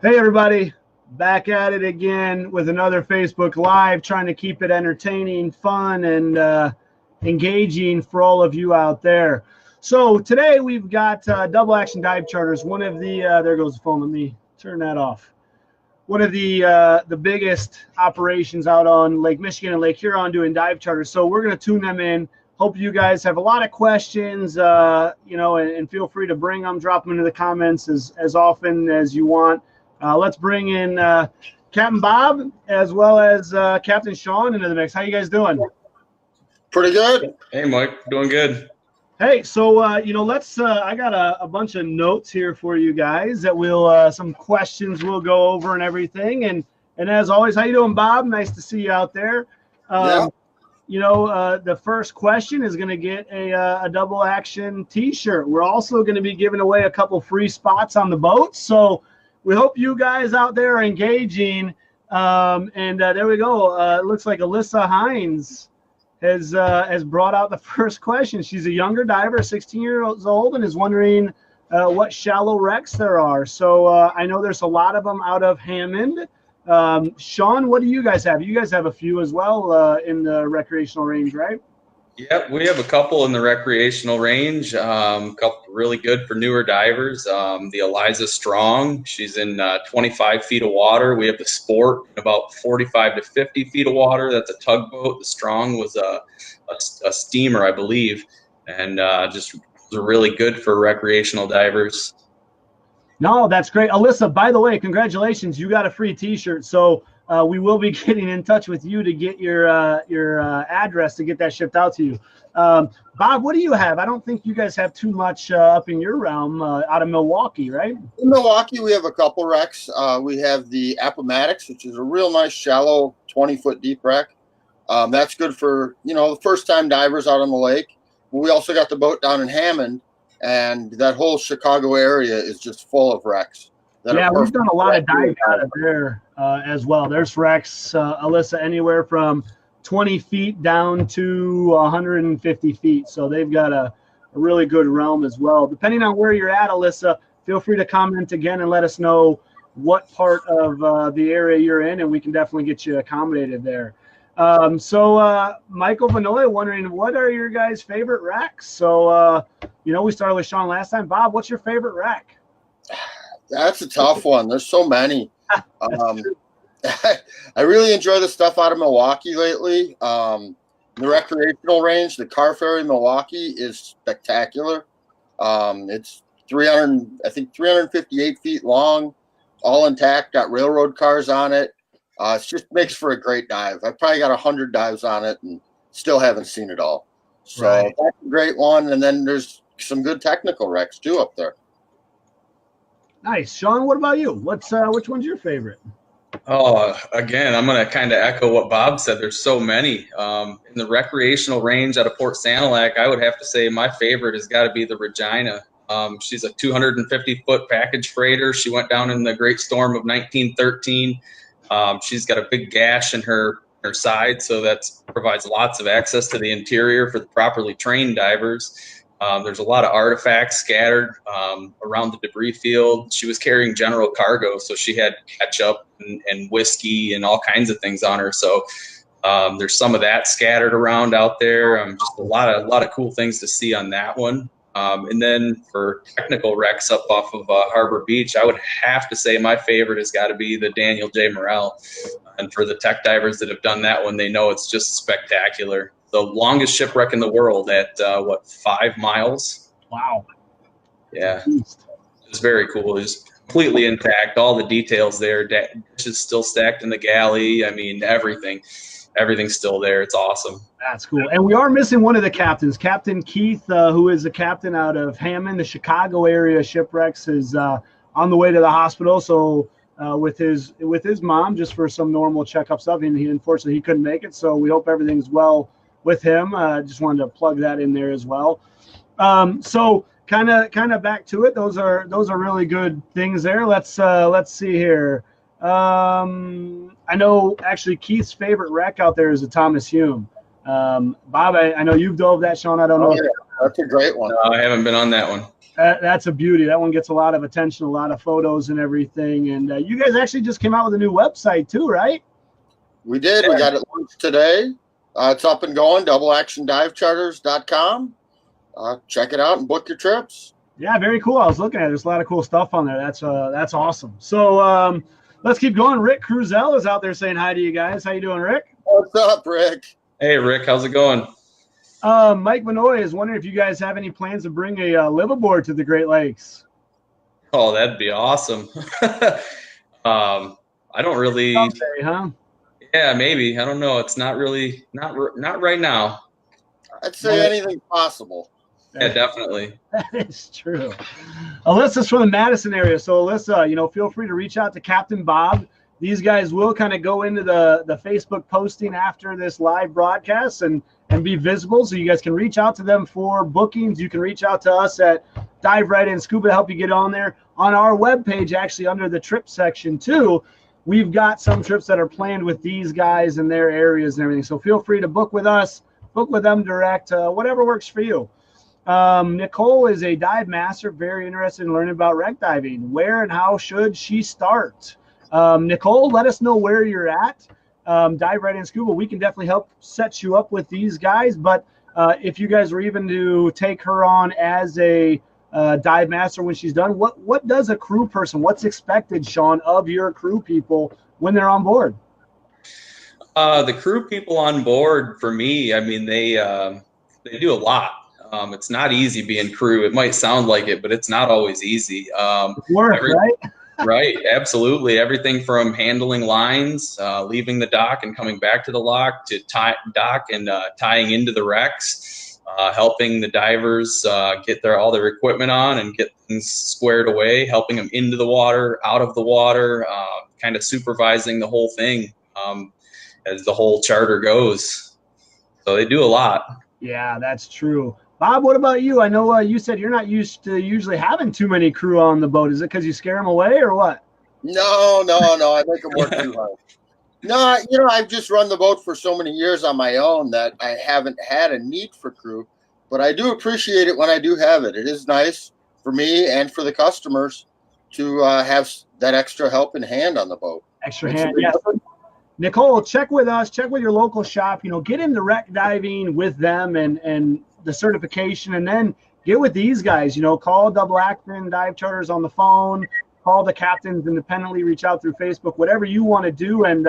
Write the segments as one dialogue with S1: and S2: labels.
S1: Hey everybody, back at it again with another Facebook Live, trying to keep it entertaining, fun, and engaging for all of you out there. So today we've got double action dive charters. One of the there goes the phone. Let me turn that off. One of the biggest operations out on Lake Michigan and Lake Huron doing dive charters. So we're going to tune them in. Hope you guys have a lot of questions, and feel free to bring them, drop them into the comments as often as you want. Let's bring in Captain Bob as well as Captain Sean into the mix. How you guys doing?
S2: Pretty good.
S3: Hey, Mike. Doing good.
S1: Hey, so let's. I got a bunch of notes here for you guys that we'll some questions we'll go over and everything. And as always, how you doing, Bob? Nice to see you out there.
S2: Yeah.
S1: The first question is going to get a double action T-shirt. We're also going to be giving away a couple free spots on the boat. So we hope you guys out there are engaging. There we go. It looks like Alyssa Hines has brought out the first question. She's a younger diver, 16 years old, and is wondering what shallow wrecks there are. So I know there's a lot of them out of Hammond. Sean, what do you guys have? You guys have a few as well in the recreational range, right?
S3: Yep, we have a couple in the recreational range. A couple really good for newer divers. The Eliza Strong, she's in 25 feet of water. We have the Sport, about 45 to 50 feet of water. That's a tugboat. The Strong was a steamer, I believe, and just really good for recreational divers.
S1: No, that's great. Alyssa, by the way, congratulations. You got a free T-shirt. So we will be getting in touch with you to get your address to get that shipped out to you. Bob, what do you have? I don't think you guys have too much up in your realm out of Milwaukee, right?
S2: In Milwaukee, we have a couple wrecks. We have the Appomattox, which is a real nice, shallow, 20-foot deep wreck. That's good for, the first-time divers out on the lake. We also got the boat down in Hammond, and that whole Chicago area is just full of wrecks.
S1: Yeah, we've done a lot of diving out of there as well. There's wrecks, Alyssa, anywhere from 20 feet down to 150 feet. So they've got a really good realm as well. Depending on where you're at, Alyssa, feel free to comment again and let us know what part of the area you're in, and we can definitely get you accommodated there. Michael Vanoy wondering, what are your guys' favorite wrecks? So, we started with Sean last time. Bob, what's your favorite wreck?
S2: That's a tough one. There's so many. I really enjoy the stuff out of Milwaukee lately. The recreational range, the Car Ferry Milwaukee, is spectacular. It's 358 feet long, all intact, got railroad cars on it. It just makes for a great dive. I've probably got 100 dives on it and still haven't seen it all. So right. That's a great one. And then there's some good technical wrecks too up there.
S1: Nice. Sean, what about you? Which one's your favorite?
S3: Oh, again, I'm going to kind of echo what Bob said. There's so many. In the recreational range out of Port Sanilac, I would have to say my favorite has got to be the Regina. She's a 250-foot package freighter. She went down in the Great Storm of 1913. She's got a big gash in her side, so that provides lots of access to the interior for the properly trained divers. There's a lot of artifacts scattered around the debris field. She was carrying general cargo, so she had ketchup and whiskey and all kinds of things on her. So there's some of that scattered around out there. Just a lot of cool things to see on that one. And then for technical wrecks up off of Harbor Beach, I would have to say my favorite has got to be the Daniel J. Morrell. And for the tech divers that have done that one, they know it's just spectacular. The longest shipwreck in the world at 5 miles.
S1: Wow.
S3: Yeah, it's very cool. It's completely intact. All the details there. Dishes still stacked in the galley. I mean, everything's still there. It's awesome.
S1: That's cool. And we are missing one of the captains. Captain Keith, who is a captain out of Hammond, the Chicago area Shipwrecks, is on the way to the hospital. So with his mom, just for some normal checkup stuff. And unfortunately he couldn't make it. So we hope everything's well with him. Just wanted to plug that in there as well. So kind of back to it. Those are really good things there. Let's see here. I know actually Keith's favorite wreck out there is a Thomas Hume. Bob, I know you've dove that. Sean, I don't know.
S2: That's a great one.
S3: No, I haven't been on that one.
S1: That's a beauty. That one gets a lot of attention, a lot of photos and everything. And you guys actually just came out with a new website too, right?
S2: We did. Yeah. We got it launched today. It's up and going, doubleactiondivecharters.com. Check it out and book your trips.
S1: Yeah, very cool. I was looking at it. There's a lot of cool stuff on there. That's awesome. So let's keep going. Rick Cruzel is out there saying hi to you guys. How you doing, Rick?
S2: What's up, Rick?
S3: Hey, Rick. How's it going?
S1: Mike Manoy is wondering if you guys have any plans to bring a liveaboard to the Great Lakes.
S3: Oh, that'd be awesome. I don't really.
S1: Someday, huh?
S3: Yeah, maybe. I don't know. It's not really not right now.
S2: I'd say anything's possible.
S3: Yeah, definitely.
S1: That is true. Alyssa's from the Madison area. So, Alyssa, feel free to reach out to Captain Bob. These guys will kind of go into the Facebook posting after this live broadcast and be visible. So you guys can reach out to them for bookings. You can reach out to us at Dive Right In Scuba to help you get on there. On our webpage, actually under the trip section too, we've got some trips that are planned with these guys in their areas and everything. So feel free to book with us, book with them direct, whatever works for you. Nicole is a dive master, very interested in learning about wreck diving. Where and how should she start? Nicole, let us know where you're at. Dive Right In Scuba, we can definitely help set you up with these guys. But if you guys were even to take her on as a dive master when she's done, what does a crew person, what's expected, Sean, of your crew people when they're on board?
S3: The crew people on board, for me, I mean, they do a lot. It's not easy being crew. It might sound like it, but it's not always easy.
S1: Work, right?
S3: Right, absolutely. Everything from handling lines, leaving the dock and coming back to the dock and tying into the wrecks, helping the divers get all their equipment on and get things squared away, helping them into the water, out of the water, kind of supervising the whole thing as the whole charter goes. So they do a lot. Yeah,
S1: that's true. Bob, what about you? I know you said you're not used to usually having too many crew on the boat. Is it because you scare them away or what?
S2: No. I make them work too hard. No, I've just run the boat for so many years on my own that I haven't had a need for crew. But I do appreciate it when I do have it. It is nice for me and for the customers to have that extra helping hand on the boat.
S1: Extra hand, yeah. Nicole, check with us. Check with your local shop. Get into wreck diving with them and the certification, and then get with these guys. Call Double Action Dive Charters on the phone, call the captains independently, reach out through Facebook, whatever you want to do, and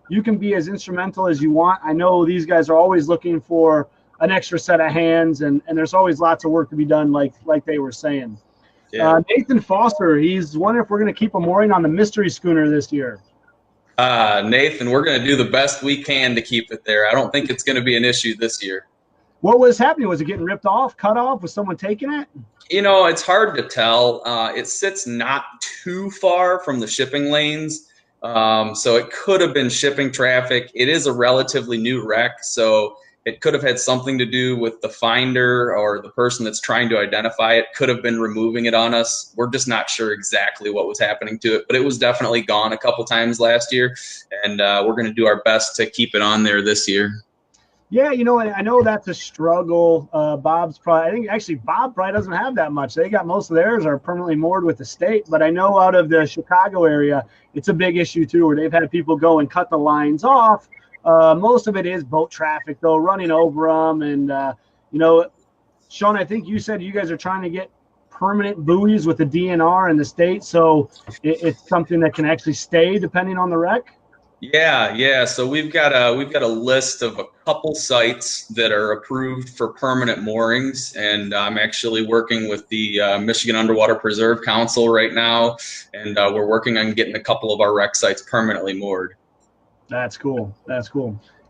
S1: you can be as instrumental as you want. I know these guys are always looking for an extra set of hands, and there's always lots of work to be done, like they were saying. Yeah. Nathan Foster, he's wondering if we're going to keep a mooring on the mystery schooner this year.
S3: Nathan, we're going to do the best we can to keep it there. I don't think it's going to be an issue this year.
S1: What was happening? Was it getting ripped off, cut off? Was someone taking it?
S3: It's hard to tell. It sits not too far from the shipping lanes, so it could have been shipping traffic. It is a relatively new wreck, so it could have had something to do with the finder or the person that's trying to identify it. Could have been removing it on us. We're just not sure exactly what was happening to it, but it was definitely gone a couple times last year, and we're going to do our best to keep it on there this year.
S1: Yeah, I know that's a struggle. Bob probably doesn't have that much. They got most of theirs are permanently moored with the state, but I know out of the Chicago area, it's a big issue too, where they've had people go and cut the lines off. Most of it is boat traffic, though, running over them. And, Sean, I think you said you guys are trying to get permanent buoys with the DNR in the state, so it's something that can actually stay depending on the wreck.
S3: Yeah. So we've got a list of a couple sites that are approved for permanent moorings, and I'm actually working with the Michigan Underwater Preserve Council right now, and we're working on getting a couple of our wreck sites permanently moored.
S1: That's cool.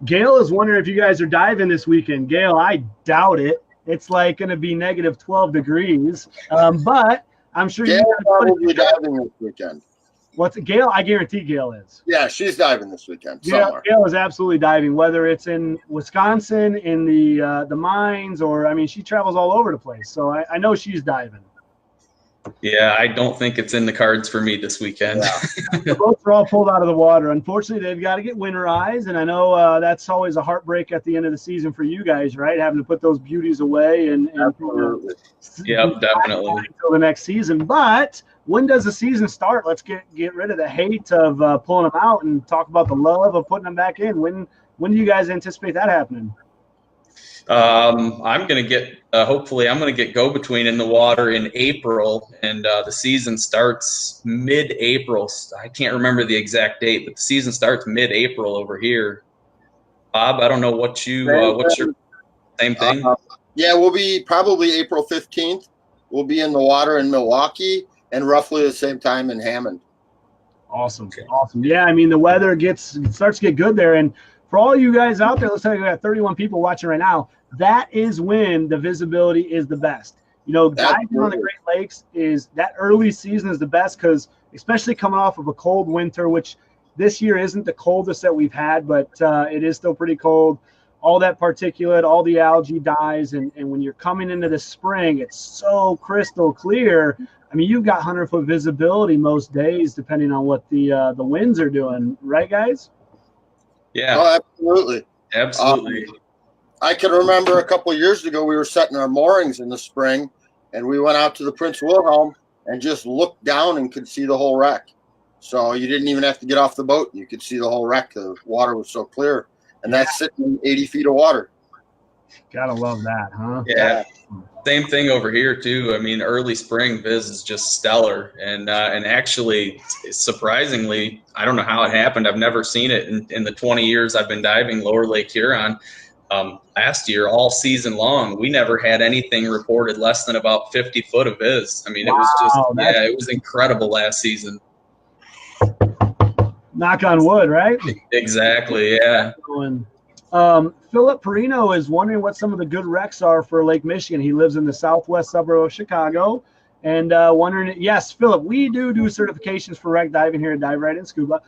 S1: Gail is wondering if you guys are diving this weekend. Gail, I doubt it. It's like going to be negative 12 degrees, but I'm sure
S2: Gail probably diving this weekend.
S1: What's Gail? I guarantee Gail is.
S2: Yeah, she's diving this weekend.
S1: Yeah, Gail is absolutely diving, whether it's in Wisconsin, in the mines, or she travels all over the place. So I know she's diving.
S3: Yeah, I don't think it's in the cards for me this weekend.
S1: Yeah. The boats are all pulled out of the water. Unfortunately, they've got to get winterized, and I know that's always a heartbreak at the end of the season for you guys, right? Having to put those beauties away and
S3: Yep, definitely
S1: until the next season. But when does the season start? Let's get rid of the hate of pulling them out and talk about the love of putting them back in. When do you guys anticipate that happening?
S3: I'm going to get, hopefully I'm going to get go-between in the water in April, and the season starts mid-April. I can't remember the exact date, but the season starts mid-April over here. Bob, I don't know what's your same thing?
S2: Yeah, we'll be probably April 15th. We'll be in the water in Milwaukee and roughly the same time in Hammond.
S1: Awesome. Awesome. Yeah, I mean, the weather starts to get good there. And for all you guys out there, let's say we got 31 people watching right now. That is when the visibility is the best. You know, diving on the Great Lakes that early season is the best because especially coming off of a cold winter, which this year isn't the coldest that we've had, but it is still pretty cold. All that particulate, all the algae dies. And when you're coming into the spring, it's so crystal clear. I mean, you've got 100-foot visibility most days, depending on what the winds are doing. Right, guys?
S3: Yeah.
S2: Oh, absolutely.
S3: Absolutely.
S2: I can remember a couple of years ago, we were setting our moorings in the spring, and we went out to the Prince Wilhelm and just looked down and could see the whole wreck. So you didn't even have to get off the boat. You could see the whole wreck. The water was so clear. And that's sitting in 80 feet of water.
S1: Gotta love that, huh?
S3: Yeah. Same thing over here, too. I mean, early spring viz is just stellar. And actually, surprisingly, I don't know how it happened. I've never seen it in the 20 years I've been diving Lower Lake Huron. Last year, all season long, we never had anything reported less than about 50 foot of viz. I mean, it was just, it was incredible last season.
S1: Knock on wood, right?
S3: Exactly, yeah.
S1: Philip Perino is wondering what some of the good wrecks are for Lake Michigan. He lives in the southwest suburb of Chicago. And wondering, yes, Philip, we do certifications for wreck diving here at Dive Right and Scuba.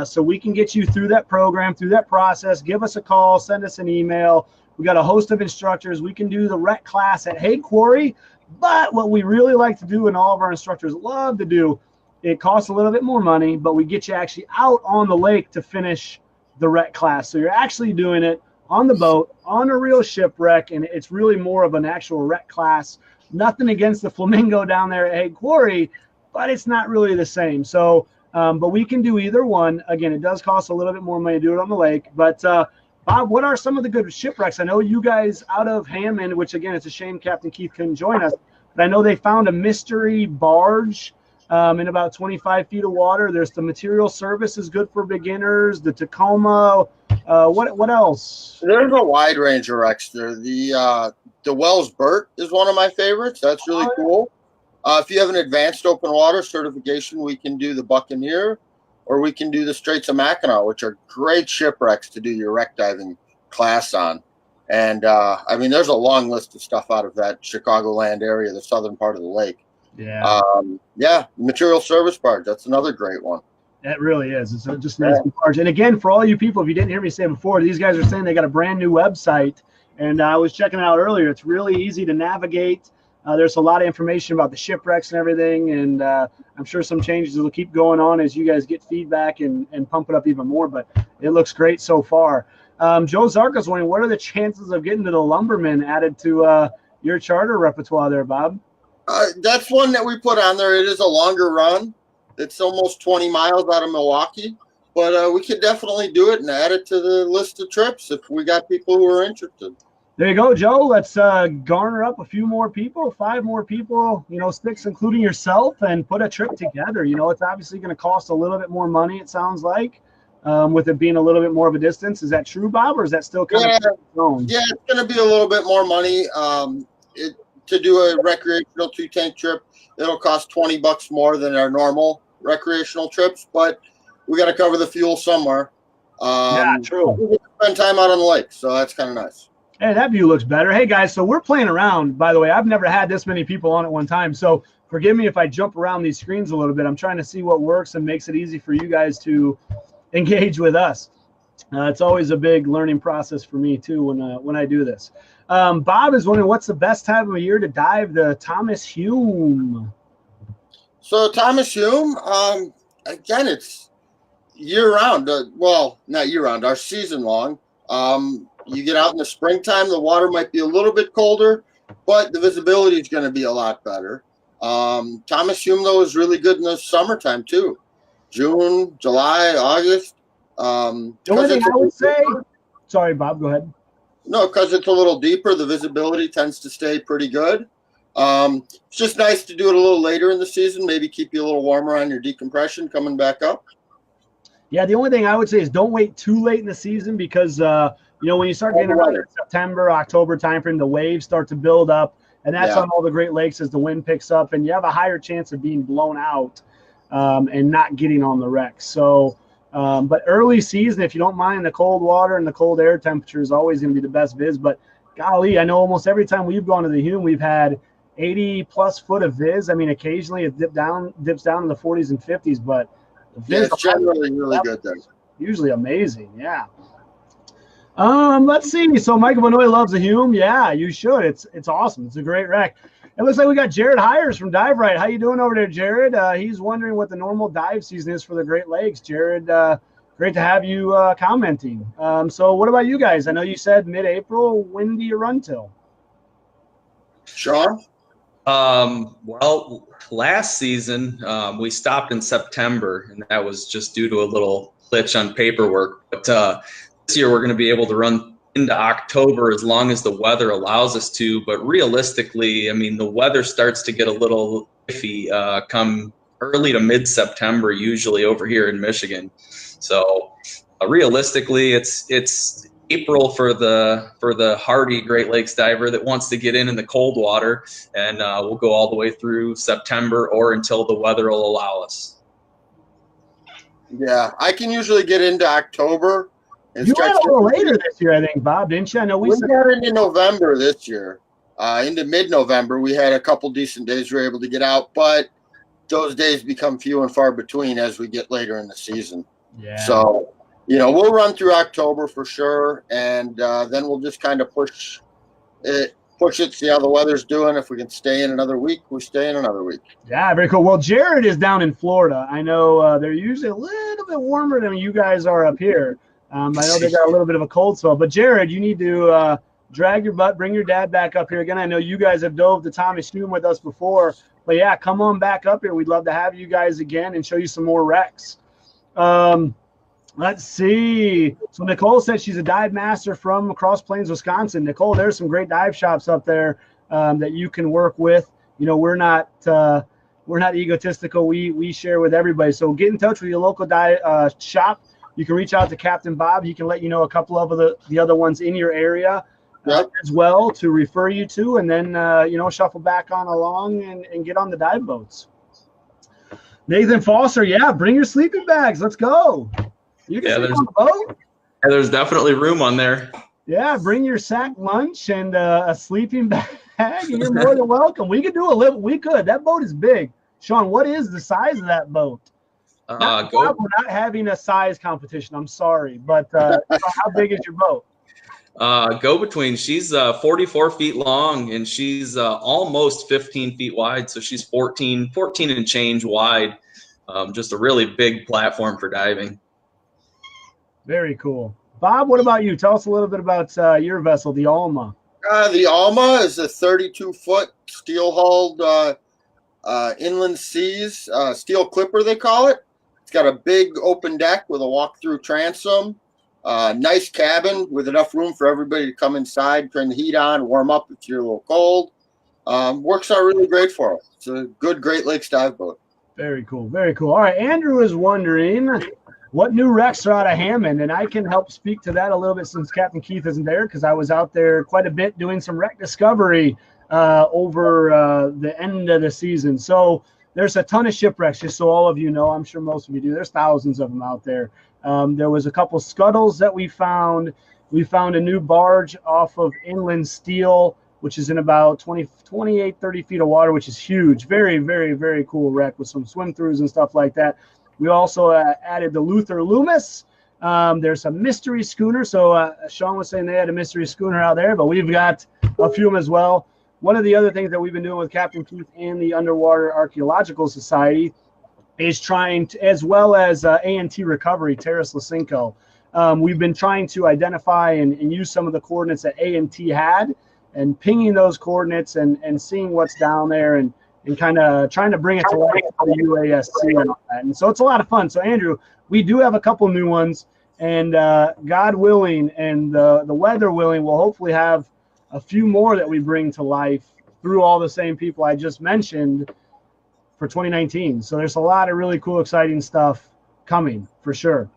S1: So we can get you through that program, through that process. Give us a call, send us an email. We got a host of instructors. We can do the wreck class at Hay Quarry. But what we really like to do, and all of our instructors love to do, it costs a little bit more money, but we get you actually out on the lake to finish the wreck class. So you're actually doing it on the boat, on a real shipwreck, and it's really more of an actual wreck class. Nothing against the Flamingo down there at Hay Quarry, but it's not really the same. So, but we can do either one. Again, it does cost a little bit more money to do it on the lake. But Bob, what are some of the good shipwrecks? I know you guys out of Hammond, which again, it's a shame Captain Keith couldn't join us, but I know they found a mystery barge in about 25 feet of water. There's the Material Service is good for beginners. The Tacoma. What else?
S2: There's a wide range of wrecks there. The Wells Burt is one of my favorites. That's really cool. If you have an advanced open water certification, we can do the Buccaneer, or we can do the Straits of Mackinac, which are great shipwrecks to do your wreck diving class on. And I mean, there's a long list of stuff out of that Chicagoland area, the southern part of the lake.
S1: Yeah.
S2: Material Service barge. That's another great one.
S1: It really is. It's just nice and large. And again, for all you people, if you didn't hear me say before, these guys are saying they got a brand new website, and I was checking it out earlier. It's really easy to navigate. There's a lot of information about the shipwrecks and everything, and I'm sure some changes will keep going on as you guys get feedback and pump it up even more. But it looks great so far. Joe Zarka's wondering, what are the chances of getting to the Lumberman added to your charter repertoire there, Bob?
S2: That's one that we put on there. It is a longer run. It's almost 20 miles out of Milwaukee, but we could definitely do it and add it to the list of trips if we got people who are interested.
S1: There you go, Joe. Let's garner up a few more people, 5 more people, 6, including yourself, and put a trip together. It's obviously going to cost a little bit more money, it sounds like, with it being a little bit more of a distance. Is that true, Bob, or is that still kind of known?
S2: Yeah, it's going to be a little bit more money. To do a recreational 2-tank trip, it'll cost $20 more than our normal recreational trips, but we got to cover the fuel somewhere.
S1: Yeah, true.
S2: We spend time out on the lake, so that's kind of nice.
S1: Hey, that view looks better. Hey, guys, so we're playing around. By the way, I've never had this many people on at one time, so forgive me if I jump around these screens a little bit. I'm trying to see what works and makes it easy for you guys to engage with us. It's always a big learning process for me, too, when I do this. Bob is wondering, what's the best time of year to dive the Thomas Hume?
S2: So Thomas Hume, again, it's year-round. Well, not year-round, our season-long. You get out in the springtime, the water might be a little bit colder, but the visibility is going to be a lot better. Thomas Hume, though, is really good in the summertime, too. June, July, August.
S1: The only thing I would say, sorry, Bob, go ahead.
S2: No, because it's a little deeper, the visibility tends to stay pretty good. It's just nice to do it a little later in the season, maybe keep you a little warmer on your decompression coming back up.
S1: Yeah, the only thing I would say is don't wait too late in the season because, when you start getting around September, October timeframe, the waves start to build up, and that's on all the Great Lakes as the wind picks up, and you have a higher chance of being blown out and not getting on the wrecks. So, but early season, if you don't mind the cold water and the cold air temperature is always going to be the best viz. But golly, I know almost every time we've gone to the Hume, we've had 80+ foot of viz. I mean, occasionally it dips down in the 40s and 50s, but the viz
S2: it's generally really good there.
S1: Usually amazing, yeah. Let's see. So Michael Benoit loves the Hume. Yeah, you should. It's awesome. It's a great wreck. It looks like we got Jared Hires from Dive Right. How you doing over there, Jared? He's wondering what the normal dive season is for the Great Lakes. Jared, great to have you commenting. So what about you guys? I know you said mid-April. When do you run till?
S2: Sean?
S3: Well, last season we stopped in September, and that was just due to a little glitch on paperwork. But this year we're going to be able to run into October as long as the weather allows us to. But realistically, I mean, the weather starts to get a little iffy come early to mid-September, usually over here in Michigan. So realistically, it's April for the hardy Great Lakes diver that wants to get in the cold water, and we'll go all the way through September or until the weather will allow us.
S2: Yeah, I can usually get into October.
S1: You went a little later this year, I think, Bob, didn't you? I know we
S2: got into November this year. Into mid-November, we had a couple decent days we were able to get out, but those days become few and far between as we get later in the season.
S1: Yeah.
S2: So, we'll run through October for sure, and then we'll just kind of push it, see how the weather's doing. If we can stay in another week, we stay in another week.
S1: Yeah, very cool. Well, Jared is down in Florida. I know they're usually a little bit warmer than you guys are up here. I know they got a little bit of a cold spell, but Jared, you need to drag your butt, bring your dad back up here again. I know you guys have dove the Thomas Hume with us before, but yeah, come on back up here. We'd love to have you guys again and show you some more wrecks. Let's see. So Nicole said she's a dive master from Cross Plains, Wisconsin. Nicole, there's some great dive shops up there that you can work with. We're not egotistical. We share with everybody. So get in touch with your local dive shop. You can reach out to Captain Bob. He can let you know a couple of the other ones in your area as well to refer you to, and then shuffle back on along and get on the dive boats. Nathan Foster, yeah, bring your sleeping bags. Let's go. You can sleep on the boat.
S3: Yeah, there's definitely room on there.
S1: Yeah, bring your sack lunch and a sleeping bag, and you're more than welcome. We could do a little. We could. That boat is big. Sean, what is the size of that boat? We're not having a size competition. I'm sorry, but how big is your boat?
S3: Go between. She's 44 feet long, and she's almost 15 feet wide. So she's 14 and change wide. Just a really big platform for diving.
S1: Very cool. Bob, what about you? Tell us a little bit about your vessel, the Alma.
S2: The Alma is a 32-foot steel-hulled inland seas steel clipper, they call it. It's got a big open deck with a walk-through transom. Nice cabin with enough room for everybody to come inside, turn the heat on, warm up if you're a little cold. Works out really great for us. It's a good Great Lakes dive boat.
S1: Very cool. Very cool. All right. Andrew is wondering what new wrecks are out of Hammond, and I can help speak to that a little bit since Captain Keith isn't there, because I was out there quite a bit doing some wreck discovery over the end of the season. So there's a ton of shipwrecks, just so all of you know. I'm sure most of you do. There's thousands of them out there. There was a couple scuttles that we found. We found a new barge off of Inland Steel, which is in about 28, 30 feet of water, which is huge. Very, very, very cool wreck with some swim-throughs and stuff like that. We also added the Luther Loomis. There's a mystery schooner. So Sean was saying they had a mystery schooner out there, but we've got a few of them as well. one of the other things that we've been doing with Captain Keith and the Underwater Archaeological Society is trying to, as well as ANT Recovery, Terrace Lacinco, we've been trying to identify and use some of the coordinates that ANT had and pinging those coordinates and seeing what's down there and kind of trying to bring it to life for the UASC and all that. And so it's a lot of fun. So, Andrew, we do have a couple new ones, and God willing and the weather willing, we'll hopefully have a few more that we bring to life through all the same people I just mentioned for 2019. So there's a lot of really cool, exciting stuff coming for sure.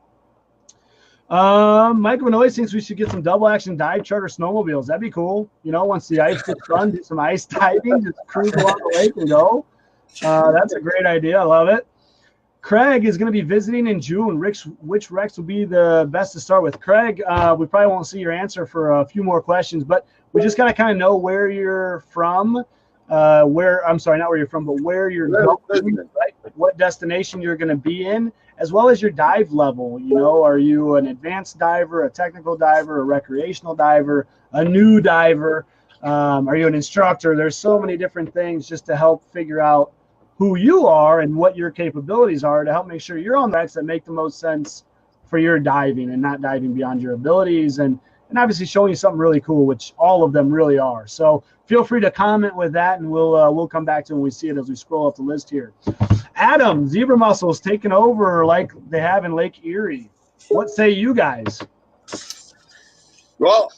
S1: Mike Manoy thinks we should get some double action dive charter snowmobiles. That'd be cool. You know, once the ice gets done, do some ice diving, just cruise along the lake and go. That's a great idea. I love it. Craig is going to be visiting in June. Which Rex will be the best to start with? Craig, we probably won't see your answer for a few more questions, but we just got to kind of know where you're from. I'm sorry, not where you're from, but where you're going, right? What destination you're going to be in, as well as your dive level. You know, are you an advanced diver, a technical diver, a recreational diver, a new diver? Are you an instructor? There's so many different things just to help figure out who you are and what your capabilities are to help make sure you're on the Rex that make the most sense for your diving and not diving beyond your abilities and obviously showing you something really cool, which all of them really are. So feel free to comment with that, and we'll come back to it when we see it as we scroll up the list here. Adam, zebra mussels taking over like they have in Lake Erie. What say you guys?
S2: Well,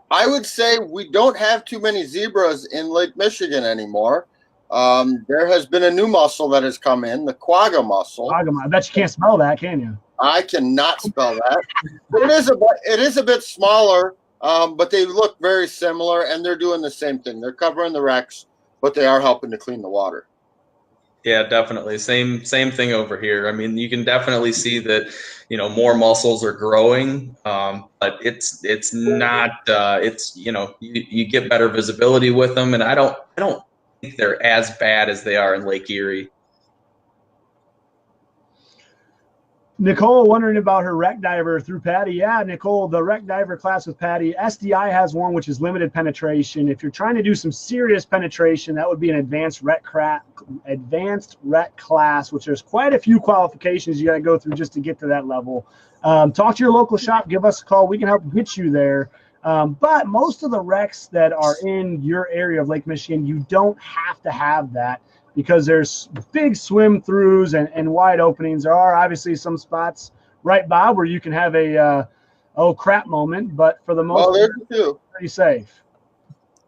S2: I would say we don't have too many zebras in Lake Michigan anymore. There has been a new mussel that has come in, the quagga mussel.
S1: I bet you can't smell that, can you?
S2: I cannot spell that. But it is a bit smaller, but they look very similar, and they're doing the same thing. They're covering the wrecks, but they are helping to clean the water.
S3: Yeah, definitely. Same thing over here. I mean, you can definitely see that, you know, more mussels are growing, but it's not. It's, you know, you get better visibility with them, and I don't think they're as bad as they are in Lake Erie.
S1: Nicole wondering about her wreck diver through Patty. Yeah, Nicole, the wreck diver class with Patty. SDI has one which is limited penetration. If you're trying to do some serious penetration, that would be an advanced wreck class, which there's quite a few qualifications you got to go through just to get to that level. Talk to your local shop. Give us a call. We can help get you there. But most of the wrecks that are in your area of Lake Michigan, you don't have to have that, because there's big swim throughs and wide openings. There are obviously some spots, right, Bob, where you can have a oh crap moment, but for the most part, pretty safe.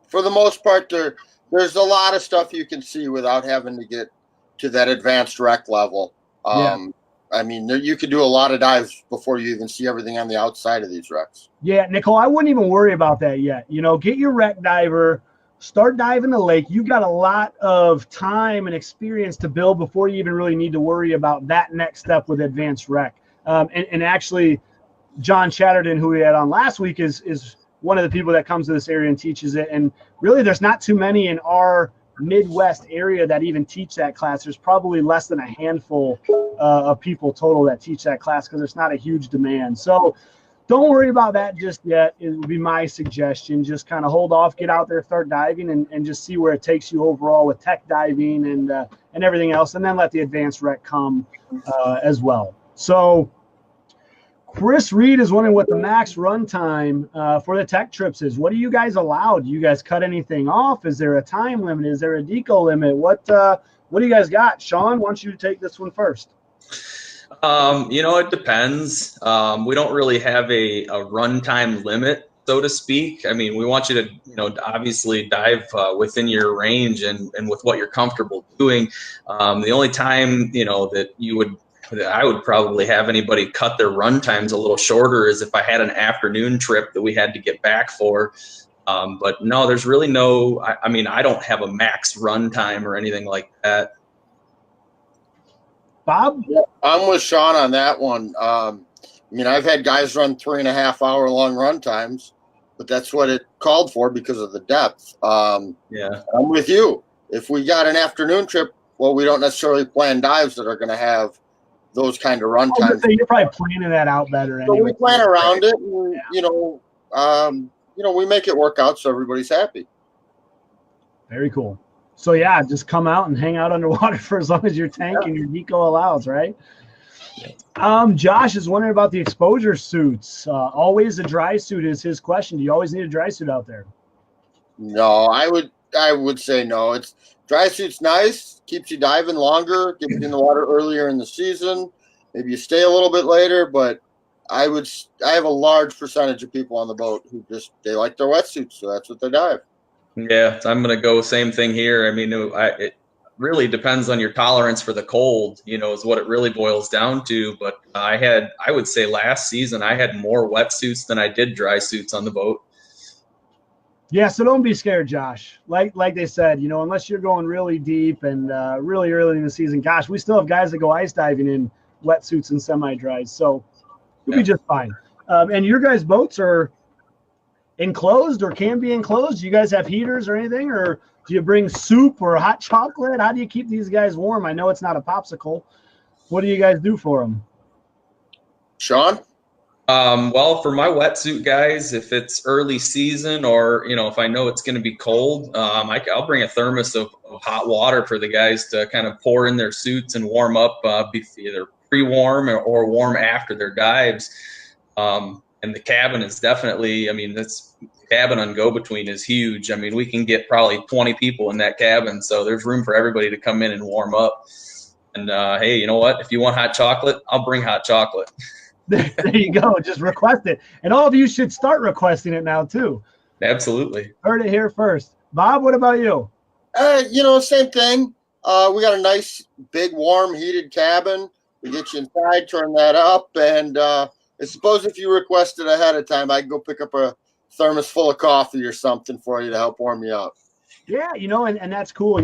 S2: For the most part, there's a lot of stuff you can see without having to get to that advanced wreck level. I mean, you could do a lot of dives before you even see everything on the outside of these wrecks.
S1: Yeah, Nicole, I wouldn't even worry about that yet. You know, get your wreck diver. Start diving the lake. You've got a lot of time and experience to build before you even really need to worry about that next step with advanced rec. And actually, John Chatterton, who we had on last week, is one of the people that comes to this area and teaches it. And really, there's not too many in our Midwest area that even teach that class. There's probably less than a handful of people total that teach that class because there's not a huge demand. So don't worry about that just yet. It would be my suggestion. Just kind of hold off, get out there, start diving, and just see where it takes you overall with tech diving and everything else, and then let the advanced rec come as well. So Chris Reed is wondering what the max runtime for the tech trips is. What are you guys allowed? Do you guys cut anything off? Is there a time limit? Is there a deco limit? What do you guys got? Sean, why don't you take this one first?
S3: You know, it depends. We don't really have a runtime limit, so to speak. I mean, we want you to, you know, obviously dive within your range and with what you're comfortable doing. The only time, you know, that I would probably have anybody cut their run times a little shorter is if I had an afternoon trip that we had to get back for. But no, there's really no, I mean, I don't have a max run time or anything like that.
S1: Bob?
S2: Yeah, I'm with Sean on that one. I mean, I've had guys run 3.5 hour long run times, but that's what it called for because of the depth.
S3: Yeah,
S2: I'm with you. If we got an afternoon trip, well, we don't necessarily plan dives that are going to have those kind of run times.
S1: You're probably planning that out better.
S2: So
S1: anyway.
S2: we plan around it, and, you know, we make it work out so everybody's happy.
S1: Very cool. So yeah, just come out and hang out underwater for as long as your tank and your deco allows, right? Josh is wondering about the exposure suits. Always a dry suit is his question. Do you always need a dry suit out there?
S2: No, I would say no. It's dry suit's nice, keeps you diving longer, gets you in the water earlier in the season. Maybe you stay a little bit later, but I have a large percentage of people on the boat who they like their wetsuits, so that's what they dive.
S3: Yeah, I'm going to go same thing here. I mean, it really depends on your tolerance for the cold, is what it really boils down to. But I would say last season, I had more wetsuits than I did dry suits on the boat.
S1: Yeah, so don't be scared, Josh. Like they said, unless you're going really deep and really early in the season, gosh, we still have guys that go ice diving in wetsuits and semi-dries, so you'll be just fine. And your guys' boats are enclosed or can be enclosed? Do you guys have heaters or anything, or do you bring soup or hot chocolate? How do you keep these guys warm? I know it's not a popsicle. What do you guys do for them?
S2: Sean?
S3: Well, for my wetsuit guys, if it's early season or, if I know it's going to be cold, I'll bring a thermos of hot water for the guys to kind of pour in their suits and warm up, either pre-warm or warm after their dives. And the cabin is definitely, this cabin on go-between is huge. We can get probably 20 people in that cabin, so there's room for everybody to come in and warm up. And, hey, you know what? If you want hot chocolate, I'll bring hot chocolate.
S1: There you go. Just request it. And all of you should start requesting it now, too.
S3: Absolutely.
S1: Heard it here first. Bob, what about you?
S2: Same thing. We got a nice, big, warm, heated cabin. We get you inside, turn that up, and I suppose if you request it ahead of time, I can go pick up a thermos full of coffee or something for you to help warm you up.
S1: Yeah, and that's cool.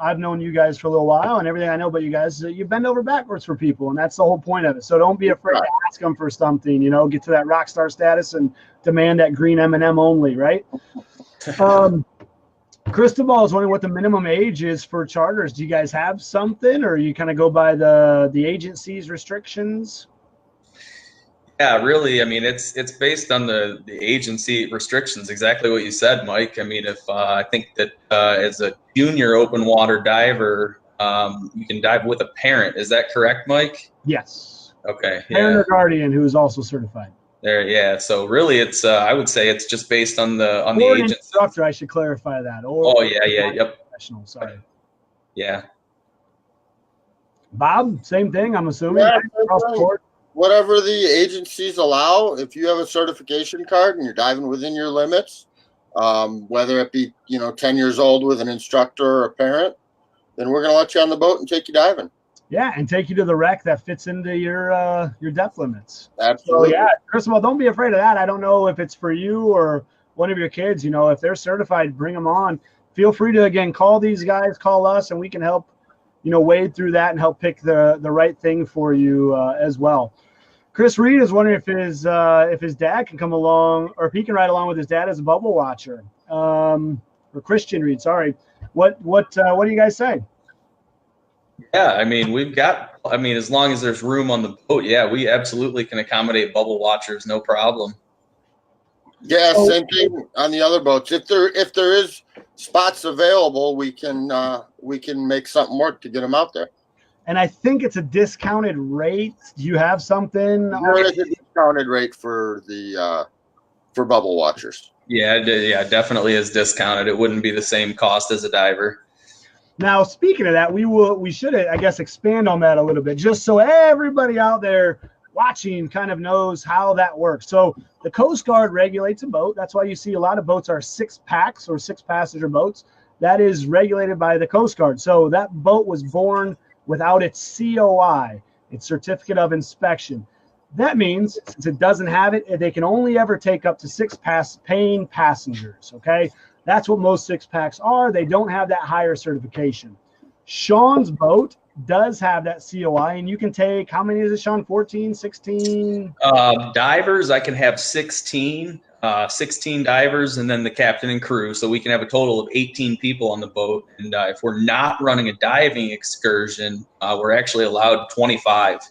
S1: I've known you guys for a little while, and everything I know about you guys, you bend over backwards for people, and that's the whole point of it. So don't be afraid to ask them for something. Get to that rock star status and demand that green M&M only, right? Cristobal is wondering what the minimum age is for charters. Do you guys have something, or you kind of go by the agency's restrictions?
S3: Yeah, really. It's based on the agency restrictions. Exactly what you said, Mike. If I think that as a junior open water diver, you can dive with a parent. Is that correct, Mike?
S1: Yes.
S3: Okay.
S1: Parent or guardian who is also certified.
S3: There. Yeah. So really, it's I would say it's just based on the agency.
S1: Instructor. I should clarify that.
S3: Yep.
S1: Professional. Sorry.
S3: Yeah.
S1: Bob, same thing. I'm assuming.
S2: Yeah,
S1: across the board.
S2: Whatever the agencies allow, if you have a certification card and you're diving within your limits, whether it be 10 years old with an instructor or a parent, then we're going to let you on the boat and take you diving.
S1: Yeah, and take you to the wreck that fits into your depth limits.
S2: Absolutely.
S1: So, yeah, first of all, don't be afraid of that. I don't know if it's for you or one of your kids. If they're certified, bring them on. Feel free to, again, call these guys, call us, and we can help wade through that and help pick the right thing for you as well. Chris Reed is wondering if his dad can come along, or if he can ride along with his dad as a bubble watcher. Or Christian Reed, sorry. What do you guys say?
S3: Yeah, we've got. As long as there's room on the boat, yeah, we absolutely can accommodate bubble watchers, no problem.
S2: Yeah, same thing on the other boats. If there is spots available, we can make something work to get them out there.
S1: And I think it's a discounted rate. Do you have something?
S2: There is a discounted rate for bubble watchers.
S3: Yeah, definitely is discounted. It wouldn't be the same cost as a diver.
S1: Now, speaking of that, we should, I guess, expand on that a little bit, just so everybody out there watching kind of knows how that works. So the Coast Guard regulates a boat. That's why you see a lot of boats are 6 packs or 6-passenger boats. That is regulated by the Coast Guard. So that boat was born without its COI, its certificate of inspection. That means since it doesn't have it, they can only ever take up to 6 paying passengers, okay? That's what most 6-packs are. They don't have that higher certification. Sean's boat does have that COI, and you can take, how many is it, Sean? 14, 16?
S3: Divers, I can have 16 divers, and then the captain and crew. So we can have a total of 18 people on the boat. And if we're not running a diving excursion, we're actually allowed 25.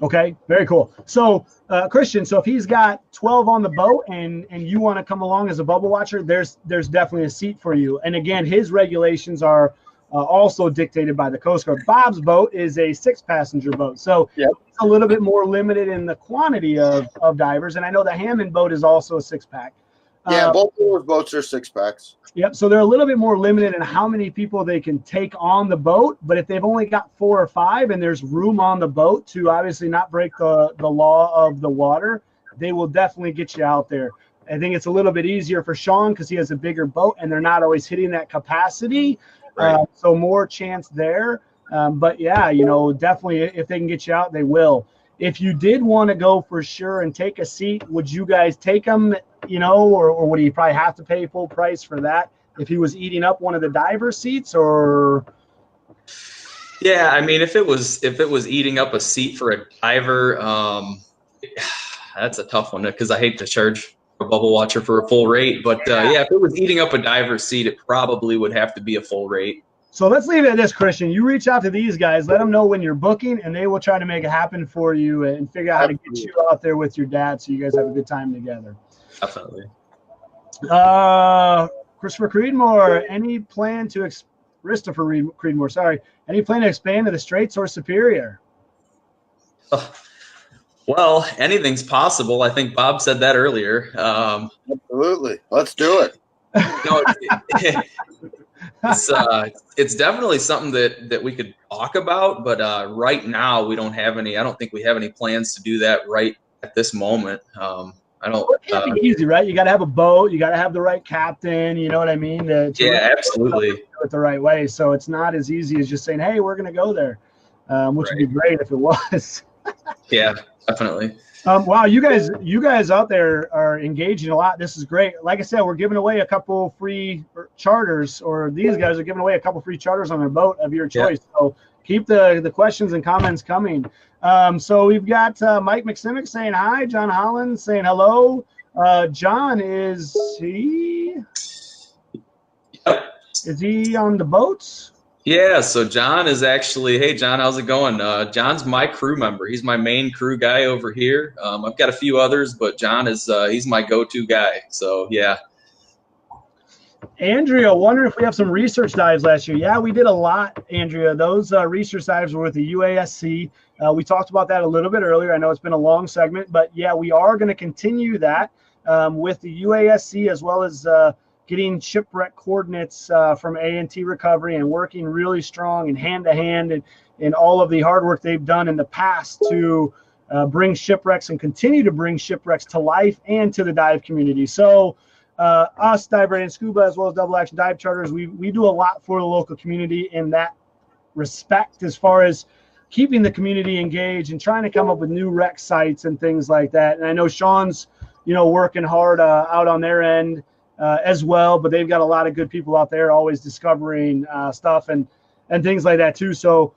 S1: Okay, very cool. So, Christian, so if he's got 12 on the boat and you want to come along as a bubble watcher, there's definitely a seat for you. And again, his regulations are also dictated by the Coast Guard. Bob's boat is a 6-passenger boat, so
S2: Yep.
S1: it's a little bit more limited in the quantity of divers. And I know the Hammond boat is also a 6-pack.
S2: Yeah, both of those boats are 6-packs.
S1: Yep. So they're a little bit more limited in how many people they can take on the boat. But if they've only got 4 or 5 and there's room on the boat to obviously not break the law of the water, they will definitely get you out there. I think it's a little bit easier for Sean because he has a bigger boat and they're not always hitting that capacity.
S3: Right.
S1: So more chance there. But yeah, you know, definitely if they can get you out, they will. If you did want to go for sure and take a seat, would you guys take them, you know, or would he probably have to pay full price for that if he was eating up one of the diver seats? Or
S3: Yeah, I mean, if it was eating up a seat for a diver, that's a tough one because I hate to charge a bubble watcher for a full rate. But yeah, if it was eating up a diver seat, it probably would have to be a full rate.
S1: so let's leave it at this, Christian. You reach out to these guys, let them know when you're booking, and they will try to make it happen for you and figure out how to get you out there with your dad so you guys have a good time together.
S3: Definitely.
S1: Christopher Creedmoor, any plan to Christopher Creedmoor, sorry, any plan to expand to the Straits or Superior?
S3: Well, anything's possible. I think Bob said that earlier.
S2: Absolutely. Let's do it.
S3: No, it's definitely something that we could talk about, but right now we don't have any. I don't think we have any plans to do that right at this moment. I don't.
S1: It can't be easy, right? You got to have a boat. You got to have the right captain. You know what I mean?
S3: Yeah, absolutely.
S1: Do it the right way. So it's not as easy as just saying, "Hey, we're going to go there," which would be great if it was.
S3: Yeah, definitely.
S1: Wow, you guys out there are engaging a lot. This is great. Like I said, we're giving away a couple free charters, or these guys are giving away a couple free charters on their boat of your choice. Yeah. So keep the questions and comments coming. So we've got Mike McSimic saying hi. John Holland saying hello. John, is he on the boats?
S3: Yeah, so John is actually, hey, John, how's it going? John's my crew member. He's my main crew guy over here. I've got a few others, but John is he's my go-to guy. So, yeah.
S1: Andrea, wonder if we have some research dives last year. Yeah, we did a lot, Andrea. Those research dives were with the UASC. We talked about that a little bit earlier. I know it's been a long segment, but yeah, we are going to continue that with the UASC as well as getting shipwreck coordinates from A&T Recovery and working really strong and hand-to-hand and all of the hard work they've done in the past to bring shipwrecks and continue to bring shipwrecks to life and to the dive community. So us, Dive Ready and Scuba, as well as Double Action Dive Charters, we do a lot for the local community in that respect as far as keeping the community engaged and trying to come up with new wreck sites and things like that. And I know Sean's, working hard out on their end as well, but they've got a lot of good people out there always discovering stuff and things like that too. So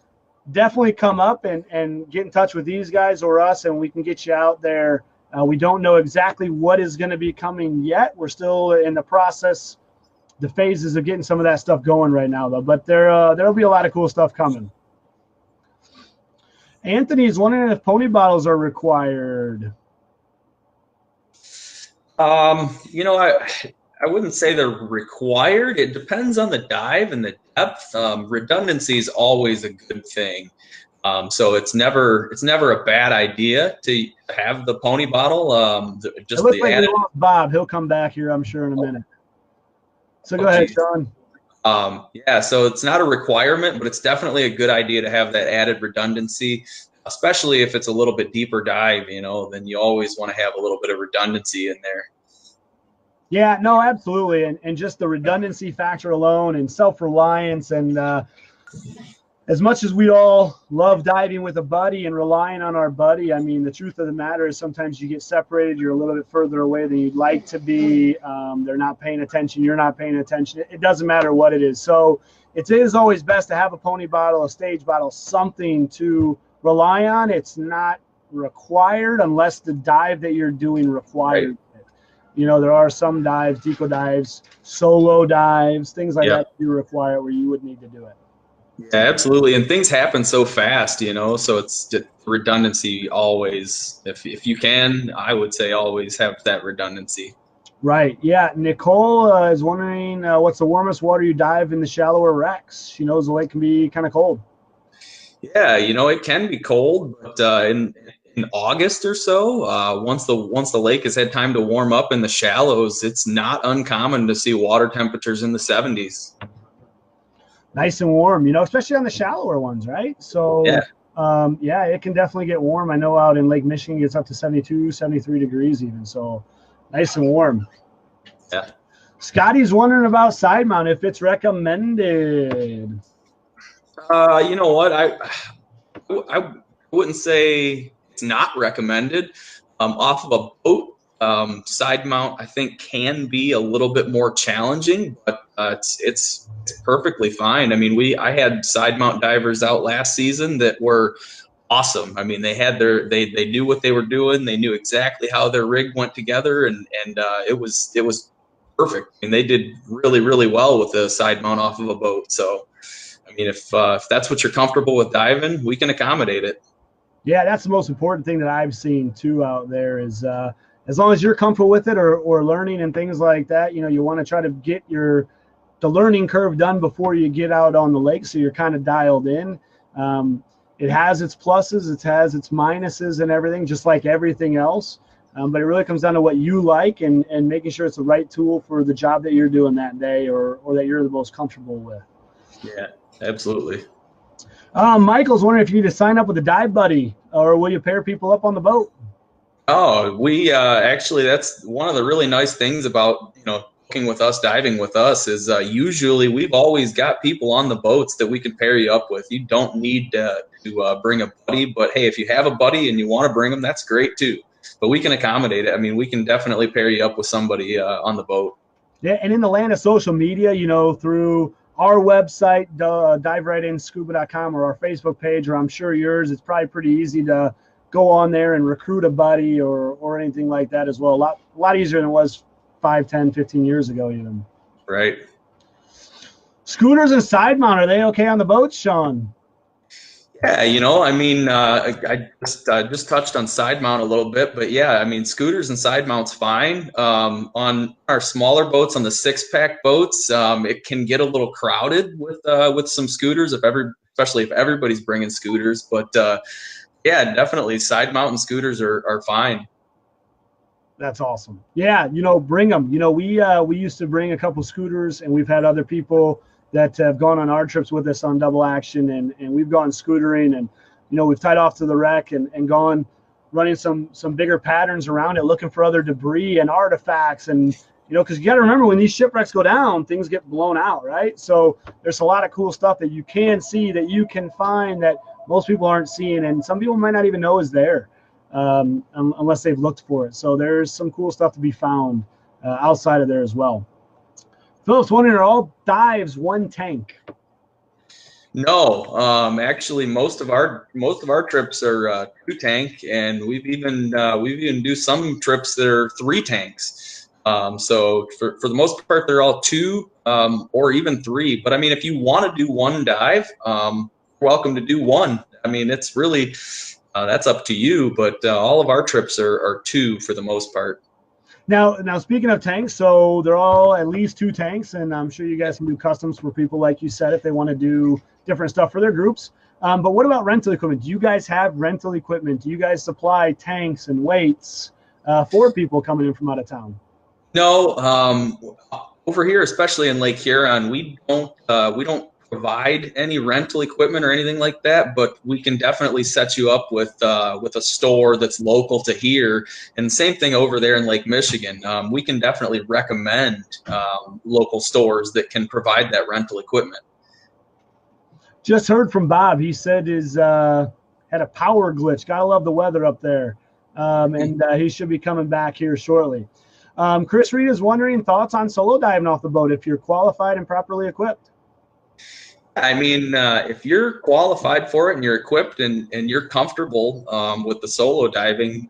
S1: definitely come up and get in touch with these guys or us, and we can get you out there. We don't know exactly what is going to be coming yet. We're still in the process, the phases of getting some of that stuff going right now, though. But there'll be a lot of cool stuff coming. Anthony's wondering if pony bottles are required.
S3: I wouldn't say they're required. It depends on the dive and the depth. Redundancy is always a good thing. So it's never a bad idea to have the pony bottle. Just
S1: it looks
S3: the
S1: like
S3: added.
S1: Bob. He'll come back here, I'm sure, in a minute. So go ahead, Sean.
S3: Yeah, so it's not a requirement, but it's definitely a good idea to have that added redundancy, especially if it's a little bit deeper dive, then you always want to have a little bit of redundancy in there.
S1: Yeah, no, absolutely. And just the redundancy factor alone and self-reliance and as much as we all love diving with a buddy and relying on our buddy, I mean, the truth of the matter is sometimes you get separated. You're a little bit further away than you'd like to be. They're not paying attention. You're not paying attention. It doesn't matter what it is. So it is always best to have a pony bottle, a stage bottle, something to rely on. It's not required unless the dive that you're doing requires it. There are some dives, deco dives, solo dives, things like that you require where you would need to do it.
S3: Yeah, absolutely. And things happen so fast, so it's just redundancy always. If you can, I would say always have that redundancy.
S1: Right. Yeah. Nicole is wondering what's the warmest water you dive in the shallower wrecks? She knows the lake can be kind of cold.
S3: Yeah, it can be cold, but in August or so, once the lake has had time to warm up in the shallows, it's not uncommon to see water temperatures in the 70s.
S1: Nice and warm, especially on the shallower ones, right? So,
S3: Yeah.
S1: yeah, it can definitely get warm. I know out in Lake Michigan, it gets up to 72, 73 degrees even. So, nice and warm.
S3: Yeah.
S1: Scotty's wondering about Sidemount, if it's recommended.
S3: You know what? I wouldn't say it's not recommended. Off of a boat, side mount I think can be a little bit more challenging, but it's perfectly fine. I mean, I had side mount divers out last season that were awesome. I mean, they knew what they were doing. They knew exactly how their rig went together, and it was perfect. I mean, they did really, really well with the side mount off of a boat. So, I mean, if that's what you're comfortable with diving, we can accommodate it.
S1: Yeah, that's the most important thing that I've seen too out there is as long as you're comfortable with it or learning and things like that, you want to try to get the learning curve done before you get out on the lake, so you're kind of dialed in. It has its pluses, it has its minuses and everything, just like everything else. But it really comes down to what you like and making sure it's the right tool for the job that you're doing that day or that you're the most comfortable with.
S3: Yeah, absolutely.
S1: Michael's wondering if you need to sign up with a dive buddy or will you pair people up on the boat?
S3: Oh, we actually, that's one of the really nice things about, booking with us, diving with us is usually we've always got people on the boats that we can pair you up with. You don't need to bring a buddy, but hey, if you have a buddy and you want to bring them, that's great too. But we can accommodate it. I mean, we can definitely pair you up with somebody on the boat.
S1: Yeah, and in the land of social media, through our website, diverightinscuba.com, or our Facebook page, or I'm sure yours, it's probably pretty easy to go on there and recruit a buddy or anything like that as well. A lot easier than it was 5, 10, 15 years ago even.
S3: Right.
S1: Scooters and side mount, are they okay on the boats, Sean?
S3: Yeah, I mean, I just touched on side mount a little bit, but yeah, I mean, scooters and side mounts fine. On our smaller boats, on the 6-pack boats, it can get a little crowded with some scooters especially if everybody's bringing scooters. But yeah, definitely side mount and scooters are fine.
S1: That's awesome. Yeah, bring them. We used to bring a couple scooters, and we've had other people that have gone on our trips with us on double action, and we've gone scootering, and we've tied off to the wreck and gone running some bigger patterns around it, looking for other debris and artifacts, and because you got to remember, when these shipwrecks go down, things get blown out, right? So there's a lot of cool stuff that you can see, that you can find, that most people aren't seeing, and some people might not even know is there unless they've looked for it. So there's some cool stuff to be found outside of there as well. Philip's wondering, are all dives one tank?
S3: No, actually, most of our trips are 2 tank, and we've even do some trips that are 3 tanks. So for the most part, they're all 2 or even 3. But I mean, if you want to do one dive, you're welcome to do one. I mean, it's really that's up to you. But all of our trips are 2 for the most part.
S1: Now, speaking of tanks, so they're all at least 2 tanks, and I'm sure you guys can do customs for people, like you said, if they want to do different stuff for their groups. But what about rental equipment? Do you guys have rental equipment? Do you guys supply tanks and weights for people coming in from out of town?
S3: No, over here, especially in Lake Huron, we don't provide any rental equipment or anything like that, but we can definitely set you up with a store that's local to here. And the same thing over there in Lake Michigan. We can definitely recommend local stores that can provide that rental equipment.
S1: Just heard from Bob. He said his had a power glitch. Gotta love the weather up there, and he should be coming back here shortly. Chris Reed is wondering, thoughts on solo diving off the boat if you're qualified and properly equipped?
S3: I mean, if you're qualified for it and you're equipped and you're comfortable with the solo diving,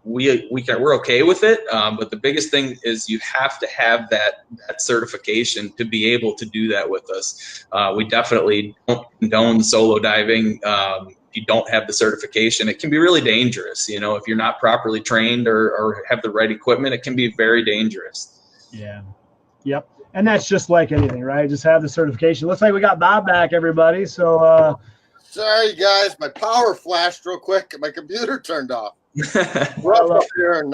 S3: we're okay with it. But the biggest thing is you have to have that certification to be able to do that with us. We definitely don't condone solo diving. If you don't have the certification, it can be really dangerous. You know, if you're not properly trained or have the right equipment, it can be very dangerous.
S1: Yeah. Yep. And that's just like anything, right? Just have the certification. Looks like we got Bob back, everybody. So,
S2: sorry guys, my power flashed real quick and my computer turned off. We're up here in